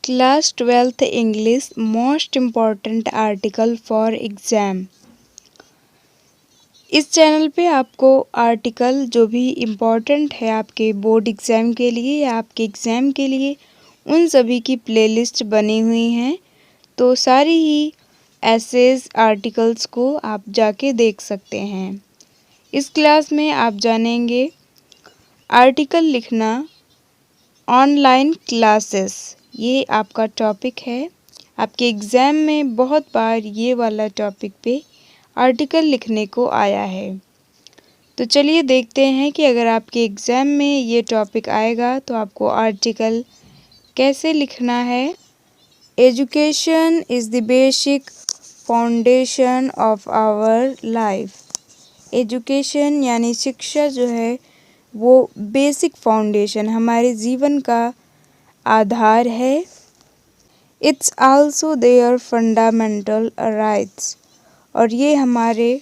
Class 12th English most important article for exam. इस channel पे आपको आर्टिकल जो भी इम्पॉर्टेंट है आपके बोर्ड एग्ज़ाम के लिए या आपके एग्ज़ाम के लिए, उन सभी की प्लेलिस्ट बनी हुई हैं। तो सारी ही एसेज आर्टिकल्स को आप जाके देख सकते हैं। इस क्लास में आप जानेंगे आर्टिकल लिखना, ऑनलाइन क्लासेस, ये आपका टॉपिक है। आपके एग्ज़ाम में बहुत बार ये वाला टॉपिक पे आर्टिकल लिखने को आया है। तो चलिए देखते हैं कि अगर आपके एग्ज़ाम में ये टॉपिक आएगा तो आपको आर्टिकल कैसे लिखना है। Education is the basic foundation of our life. Education यानी शिक्षा जो है वो बेसिक फाउंडेशन, हमारे जीवन का आधार है। It's also there fundamental rights, और ये हमारे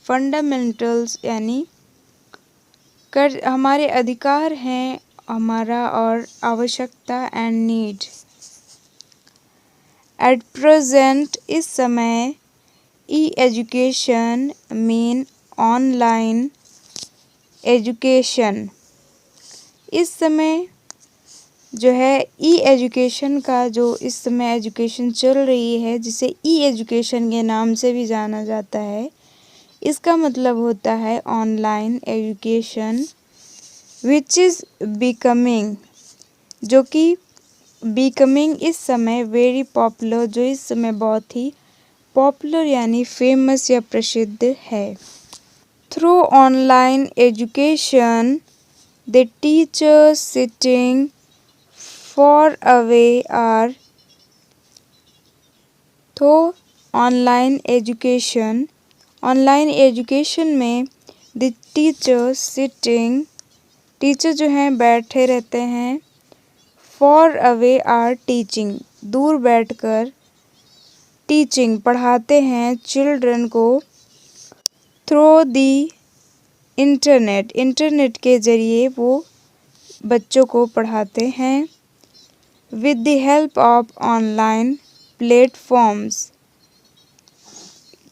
फंडामेंटल्स यानी हमारे अधिकार हैं, हमारा और आवश्यकता एंड नीड। एट प्रेजेंट, इस समय, ई एजुकेशन मीन ऑनलाइन एजुकेशन। इस समय जो है ई एजुकेशन का जो इस समय एजुकेशन चल रही है, जिसे ई एजुकेशन के नाम से भी जाना जाता है, इसका मतलब होता है online education, which is becoming, जो कि बिकमिंग इस समय वेरी पॉपुलर, जो इस समय बहुत ही पॉपुलर यानी फेमस या प्रसिद्ध है। Through online education, the teachers sitting far away are तो ऑनलाइन एजुकेशन में द टीचर्स सिटिंग, टीचर जो हैं बैठे रहते हैं, फॉर अवे आर टीचिंग, दूर बैठकर टीचिंग पढ़ाते हैं चिल्ड्रन को, थ्रू दी इंटरनेट, इंटरनेट के ज़रिए वो बच्चों को पढ़ाते हैं। With the help of online platforms,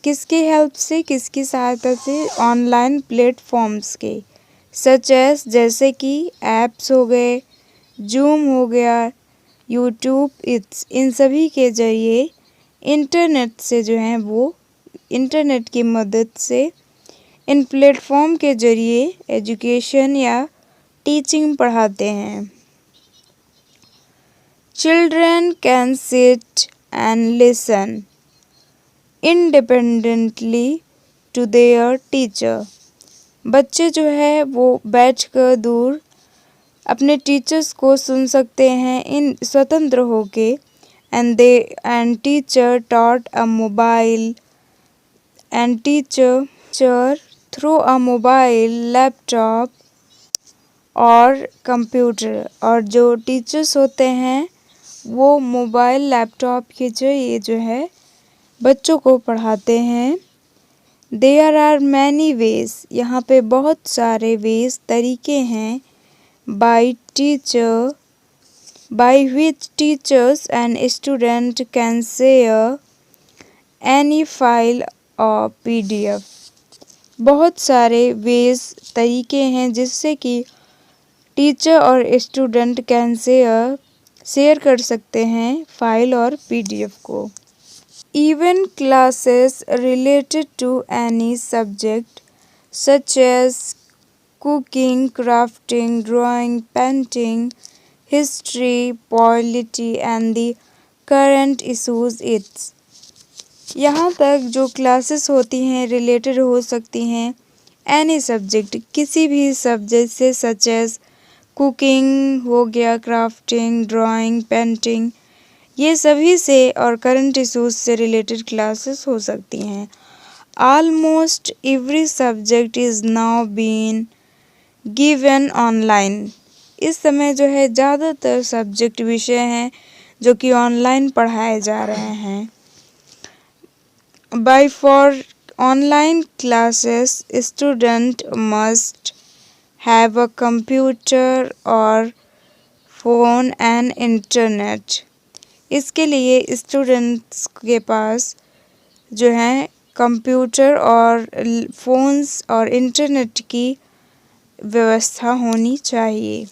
किसकी हेल्प से, किसकी सहायता से, ऑनलाइन प्लेटफॉर्म्स के, सच एस, जैसे कि ऐप्स हो गए, जूम हो गया, यूट्यूब, इट्स, इन सभी के ज़रिए इंटरनेट से जो है वो इंटरनेट की मदद से इन प्लेटफॉर्म के ज़रिए एजुकेशन या टीचिंग पढ़ाते हैं। Children can sit and listen independently to their teacher. बच्चे जो है वो बैठकर दूर अपने टीचर्स को सुन सकते हैं इन स्वतंत्र होके। and teacher taught a mobile and teacher through a mobile, laptop और कंप्यूटर, और जो टीचर्स होते हैं वो मोबाइल, लैपटॉप के ज़रिए जो है बच्चों को पढ़ाते हैं। देयर आर मैनी वेज, यहाँ पे बहुत सारे वेज, तरीके हैं, by which teachers and student can share any file और PDF। बहुत सारे वेज, तरीके हैं जिससे कि टीचर और स्टूडेंट कैन शेयर कर सकते हैं फाइल और PDF को। Even classes related to any subject such as cooking, crafting, drawing, painting, history, polity and the current issues it's. यहाँ तक जो क्लासेस होती हैं रिलेटेड हो सकती हैं एनी सब्जेक्ट, किसी भी सब्जेक्ट से, सच एज कुकिंग हो गया, क्राफ्टिंग, ड्राइंग, पेंटिंग, ये सभी से, और करंट इशूज़ से रिलेटेड क्लासेस हो सकती हैं। Almost every subject is now been given online. इस समय जो है ज़्यादातर सब्जेक्ट, विषय हैं जो कि ऑनलाइन पढ़ाए जा रहे हैं। By for online classes, student must have a computer or phone and internet. इसके लिए स्टूडेंट्स के पास जो है कंप्यूटर और फ़ोन्स और इंटरनेट की व्यवस्था होनी चाहिए।